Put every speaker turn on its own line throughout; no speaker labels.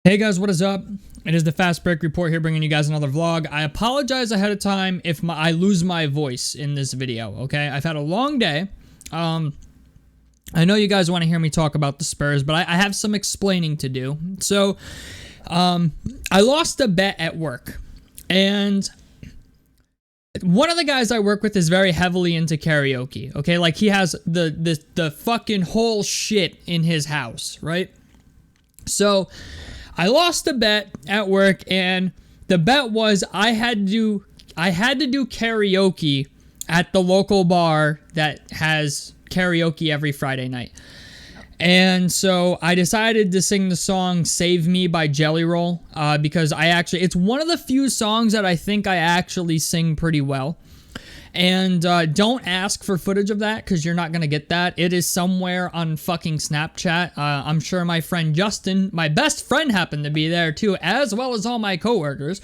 Hey guys, what is up? It is the Fast Break Report here, bringing you guys another vlog. I apologize ahead of time if I lose my voice in this video, okay? I've had a long day. I know you guys want to hear me talk about the Spurs, but I have some explaining to do. So, I lost a bet at work, and one of the guys I work with is very heavily into karaoke, okay? Like, he has the fucking whole shit in his house, right? So I lost a bet at work, and the bet was I had to do karaoke at the local bar that has karaoke every Friday night. And so I decided to sing the song Save Me by Jelly Roll, because it's one of the few songs that I think I actually sing pretty well. And don't ask for footage of that, because you're not going to get that. It is somewhere on fucking Snapchat. I'm sure my friend Justin, my best friend, happened to be there too, as well as all my coworkers.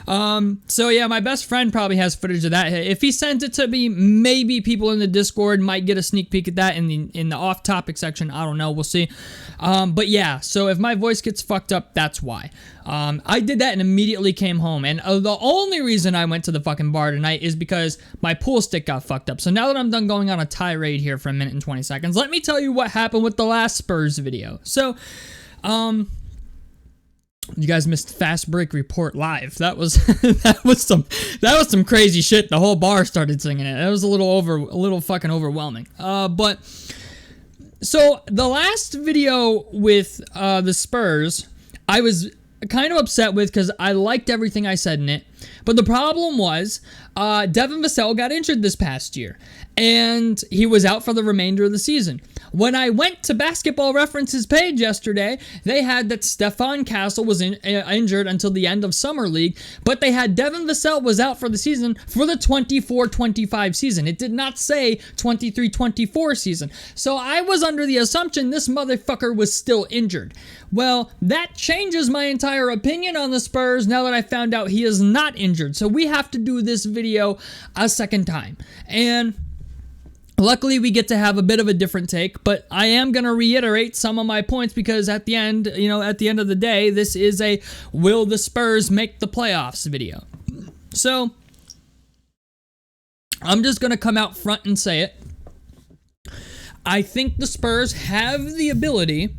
So yeah, my best friend probably has footage of that. If he sent it to me, maybe people in the Discord might get a sneak peek at that in the off-topic section. I don't know. We'll see. But yeah, so if my voice gets fucked up, that's why. I did that and immediately came home. And the only reason I went to the fucking bar tonight is because my pool stick got fucked up. So now that I'm done going on a tirade here for a minute and 20 seconds, let me tell you what happened with the last Spurs video. So, you guys missed Fast Break Report live. That was that was some crazy shit. The whole bar started singing it. It was a little fucking overwhelming. But so the last video with the Spurs, I was kind of upset with because I liked everything I said in it. But the problem was Devin Vassell got injured this past year, and he was out for the remainder of the season. When I went to Basketball Reference's page yesterday, they had that Stefan Castle was injured until the end of Summer League, but they had Devin Vassell was out for the season for the 24-25 season. It did not say 23-24 season. So I was under the assumption this motherfucker was still injured. Well, that changes my entire opinion on the Spurs now that I found out he is not injured. So we have to do this video a second time. And luckily, we get to have a bit of a different take, but I am going to reiterate some of my points because at the end, at the end of the day, this is a will the Spurs make the playoffs video. So, I'm just going to come out front and say it. I think the Spurs have the ability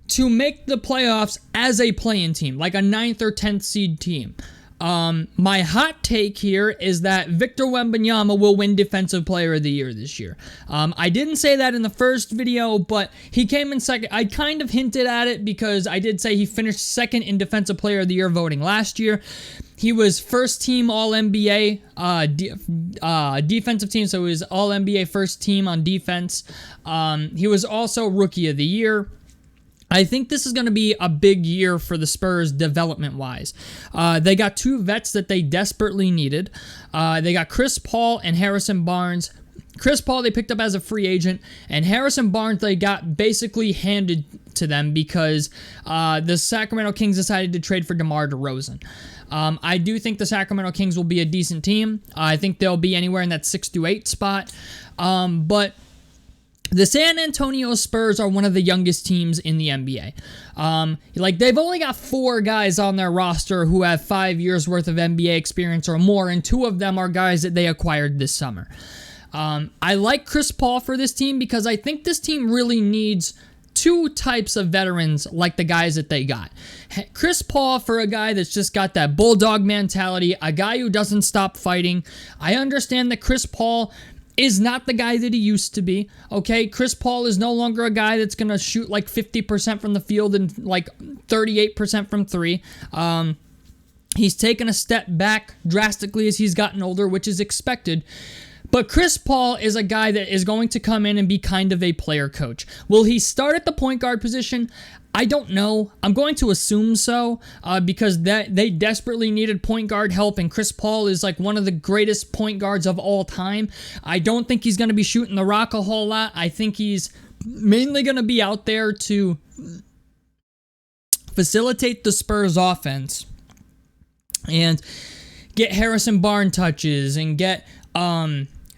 to make the playoffs as a play-in team, like a 9th or 10th seed team. My hot take here is that Victor Wembanyama will win Defensive Player of the Year this year. I didn't say that in the first video, but he came in second. I kind of hinted at it because I did say he finished second in Defensive Player of the Year voting last year. He was first team All-NBA defensive team, so he was All-NBA first team on defense. He was also Rookie of the Year. I think this is going to be a big year for the Spurs development-wise. They got two vets that they desperately needed. They got Chris Paul and Harrison Barnes. Chris Paul they picked up as a free agent, and Harrison Barnes they got basically handed to them because the Sacramento Kings decided to trade for DeMar DeRozan. I do think the Sacramento Kings will be a decent team. I think they'll be anywhere in that 6 to 8 spot. But the San Antonio Spurs are one of the youngest teams in the NBA. They've only got 4 guys on their roster who have 5 years worth of NBA experience or more, and 2 of them are guys that they acquired this summer. I like Chris Paul for this team because I think this team really needs 2 types of veterans like the guys that they got. Chris Paul for a guy that's just got that bulldog mentality, a guy who doesn't stop fighting. I understand that Chris Paul is not the guy that he used to be, okay? Chris Paul is no longer a guy that's going to shoot like 50% from the field and like 38% from 3. He's taken a step back drastically as he's gotten older, which is expected. But Chris Paul is a guy that is going to come in and be kind of a player coach. Will he start at the point guard position? I don't know. I'm going to assume so because they desperately needed point guard help, and Chris Paul is like one of the greatest point guards of all time. I don't think he's going to be shooting the rock a whole lot. I think he's mainly going to be out there to facilitate the Spurs offense and get Harrison Barnes touches and get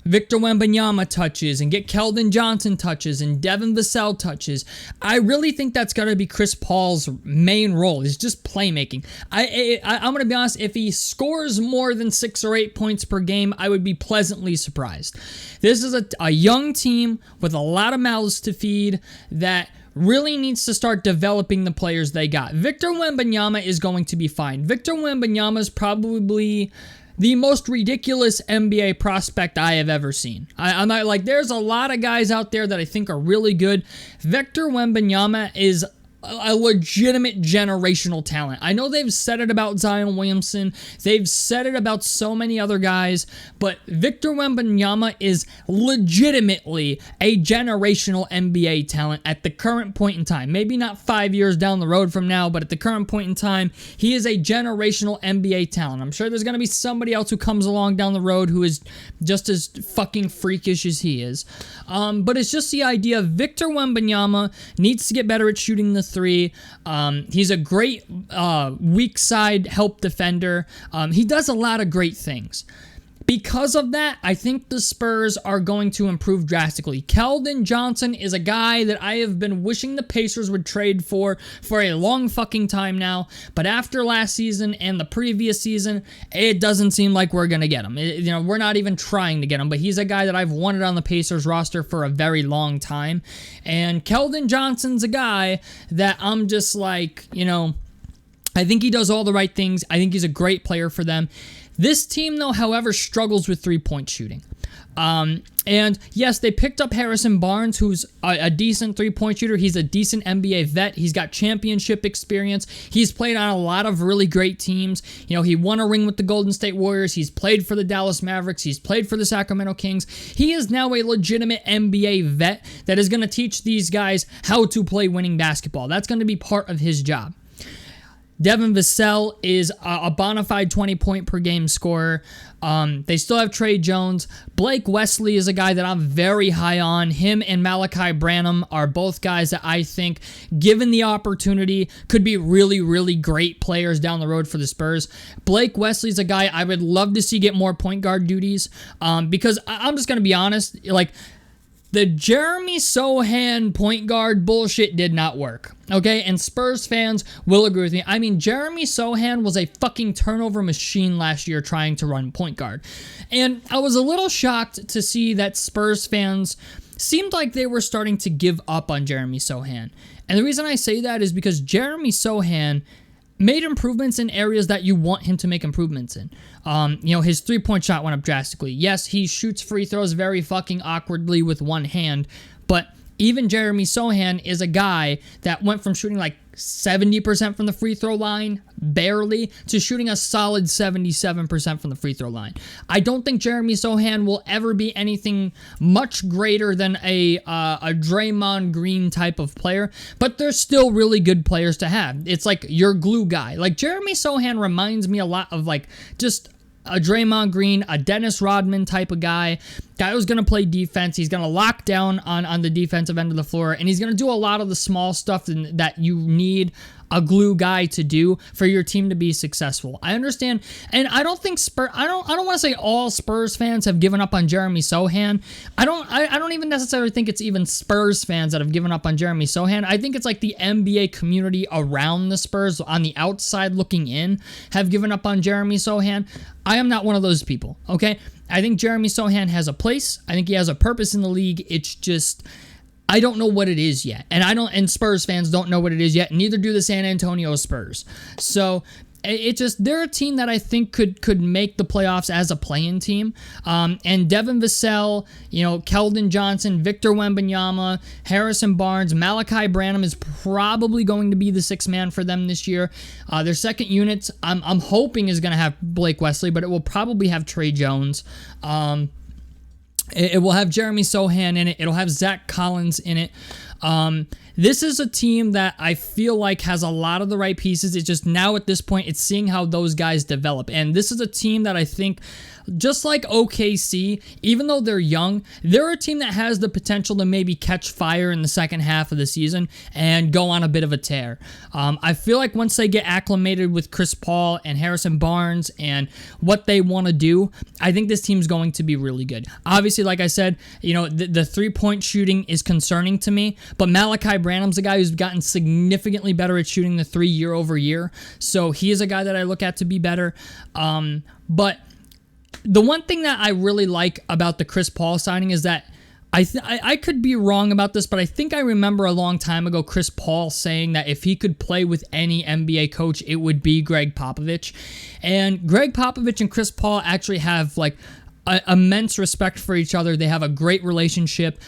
Victor Wembanyama touches and get Keldon Johnson touches and Devin Vassell touches. I really think that's got to be Chris Paul's main role, is just playmaking. I'm going to be honest, if he scores more than 6 or 8 points per game, I would be pleasantly surprised. This is a young team with a lot of mouths to feed that really needs to start developing the players they got. Victor Wembanyama is going to be fine. Victor Wembanyama is probably the most ridiculous NBA prospect I have ever seen. I'm not like, there's a lot of guys out there that I think are really good. Victor Wembanyama is a legitimate generational talent. I know they've said it about Zion Williamson. They've said it about so many other guys, but Victor Wembanyama is legitimately a generational NBA talent at the current point in time. Maybe not 5 years down the road from now, but at the current point in time, he is a generational NBA talent. I'm sure there's going to be somebody else who comes along down the road who is just as fucking freakish as he is. But it's just the idea of Victor Wembanyama needs to get better at shooting the three. He's a great weak side help defender. He does a lot of great things. Because of that, I think the Spurs are going to improve drastically. Keldon Johnson is a guy that I have been wishing the Pacers would trade for a long fucking time now. But after last season and the previous season, it doesn't seem like we're going to get him. We're not even trying to get him. But he's a guy that I've wanted on the Pacers roster for a very long time. And Keldon Johnson's a guy that I'm just like, I think he does all the right things. I think he's a great player for them. This team, though, however, struggles with three-point shooting. And yes, they picked up Harrison Barnes, who's a decent three-point shooter. He's a decent NBA vet. He's got championship experience. He's played on a lot of really great teams. He won a ring with the Golden State Warriors. He's played for the Dallas Mavericks. He's played for the Sacramento Kings. He is now a legitimate NBA vet that is going to teach these guys how to play winning basketball. That's going to be part of his job. Devin Vassell is a bona fide 20-point per game scorer. They still have Trey Jones. Blake Wesley is a guy that I'm very high on. Him and Malachi Branham are both guys that I think, given the opportunity, could be really, really great players down the road for the Spurs. Blake Wesley is a guy I would love to see get more point guard duties because I'm just going to be honest, the Jeremy Sohan point guard bullshit did not work, okay? And Spurs fans will agree with me. I mean, Jeremy Sohan was a fucking turnover machine last year trying to run point guard. And I was a little shocked to see that Spurs fans seemed like they were starting to give up on Jeremy Sohan. And the reason I say that is because Jeremy Sohan made improvements in areas that you want him to make improvements in. His three-point shot went up drastically. Yes, he shoots free throws very fucking awkwardly with one hand, but even Jeremy Sohan is a guy that went from shooting like 70% from the free throw line, barely, to shooting a solid 77% from the free throw line. I don't think Jeremy Sohan will ever be anything much greater than a Draymond Green type of player, but they're still really good players to have. It's like your glue guy. Like Jeremy Sohan reminds me a lot of just a Draymond Green, a Dennis Rodman type of guy who's going to play defense. He's going to lock down on the defensive end of the floor, and he's going to do a lot of the small stuff that you need a glue guy to do for your team to be successful. I understand, and I don't think I don't want to say all Spurs fans have given up on Jeremy Sohan. I don't even necessarily think it's even Spurs fans that have given up on Jeremy Sohan. I think it's like the NBA community around the Spurs on the outside looking in have given up on Jeremy Sohan. I am not one of those people, okay? I think Jeremy Sohan has a place. I think he has a purpose in the league. It's just I don't know what it is yet. And Spurs fans don't know what it is yet. Neither do the San Antonio Spurs. So they're a team that I think could make the playoffs as a play-in team. And Devin Vassell, Keldon Johnson, Victor Wembanyama, Harrison Barnes, Malachi Branham is probably going to be the sixth man for them this year. Their second unit, I'm hoping is going to have Blake Wesley, but it will probably have Trey Jones. It will have Jeremy Sohan in it. It'll have Zach Collins in it. This is a team that I feel like has a lot of the right pieces. It's just now at this point, it's seeing how those guys develop. And this is a team that I think, just like OKC, even though they're young, they're a team that has the potential to maybe catch fire in the second half of the season and go on a bit of a tear. I feel like once they get acclimated with Chris Paul and Harrison Barnes and what they want to do, I think this team's going to be really good. Obviously, like I said, the three-point shooting is concerning to me, but Malachi Branham's a guy who's gotten significantly better at shooting the three year over year, so he is a guy that I look at to be better. But the one thing that I really like about the Chris Paul signing is that I could be wrong about this, but I think I remember a long time ago Chris Paul saying that if he could play with any NBA coach, it would be Greg Popovich. And Greg Popovich and Chris Paul actually have immense respect for each other. They have a great relationship.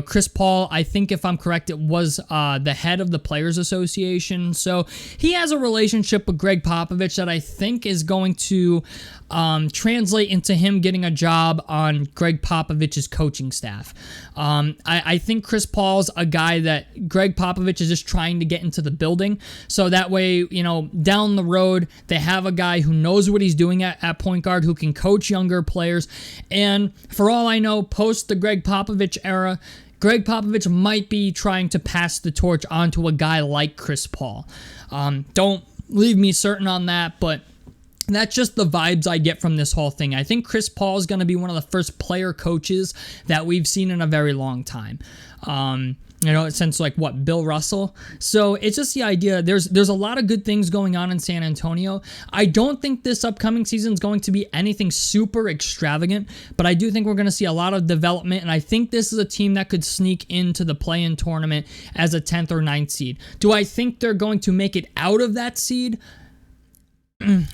Chris Paul, I think if I'm correct, it was the head of the Players Association. So he has a relationship with Greg Popovich that I think is going to translate into him getting a job on Greg Popovich's coaching staff. I think Chris Paul's a guy that Greg Popovich is just trying to get into the building. So that way, down the road, they have a guy who knows what he's doing at point guard, who can coach younger players. And for all I know, post the Greg Popovich era, Greg Popovich might be trying to pass the torch onto a guy like Chris Paul. Don't leave me certain on that, but that's just the vibes I get from this whole thing. I think Chris Paul is going to be one of the first player coaches that we've seen in a very long time. Since Bill Russell. So it's just the idea. There's a lot of good things going on in San Antonio. I don't think this upcoming season is going to be anything super extravagant, but I do think we're going to see a lot of development, and I think this is a team that could sneak into the play-in tournament as a 10th or 9th seed. Do I think they're going to make it out of that seed?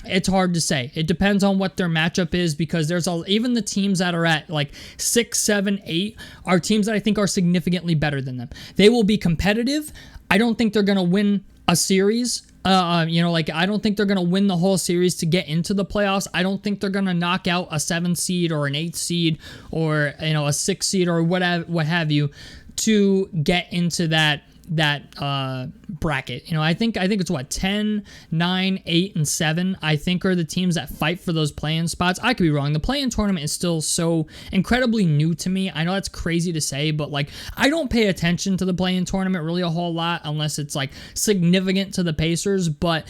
It's hard to say. It depends on what their matchup is, because even the teams that are at 6, 7, 8 are teams that I think are significantly better than them. They will be competitive. I don't think they're going to win a series. I don't think they're going to win the whole series to get into the playoffs. I don't think they're going to knock out a 7th seed or an 8th seed or a 6th seed or what have you to get into that bracket. I think it's 10, 9, 8, and 7, I think, are the teams that fight for those play-in spots. I could be wrong. The play-in tournament is still so incredibly new to me. I know that's crazy to say, but I don't pay attention to the play-in tournament really a whole lot unless it's significant to the Pacers. But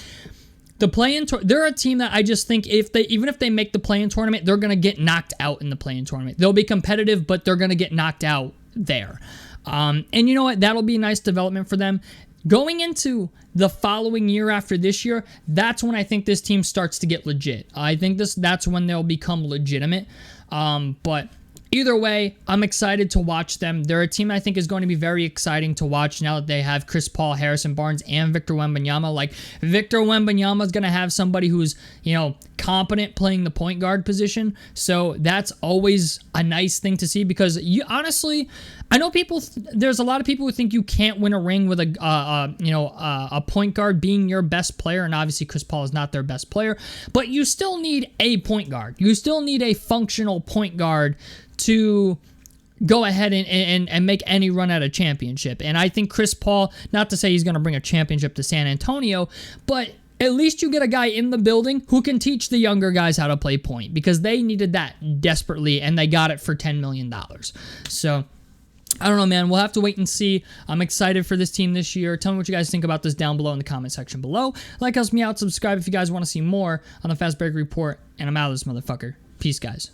the play-in they're a team that I just think even if they make the play-in tournament, they're going to get knocked out in the play-in tournament. They'll be competitive, but they're going to get knocked out there. And you know what? That'll be a nice development for them. Going into the following year after this year, that's when I think this team starts to get legit. I think that's when they'll become legitimate. But either way, I'm excited to watch them. They're a team I think is going to be very exciting to watch now that they have Chris Paul, Harrison Barnes, and Victor Wembanyama. Victor Wembanyama is going to have somebody who's, competent playing the point guard position. So that's always a nice thing to see, because honestly, I know there's a lot of people who think you can't win a ring with a point guard being your best player, and obviously Chris Paul is not their best player, but you still need a point guard. You still need a functional point guard to go ahead and make any run at a championship. And I think Chris Paul, not to say he's going to bring a championship to San Antonio, but at least you get a guy in the building who can teach the younger guys how to play point, because they needed that desperately, and they got it for $10 million. So I don't know, man. We'll have to wait and see. I'm excited for this team this year. Tell me what you guys think about this down below in the comment section below. Helps me out. Subscribe if you guys want to see more on the Fast Break Report. And I'm out of this motherfucker. Peace, guys.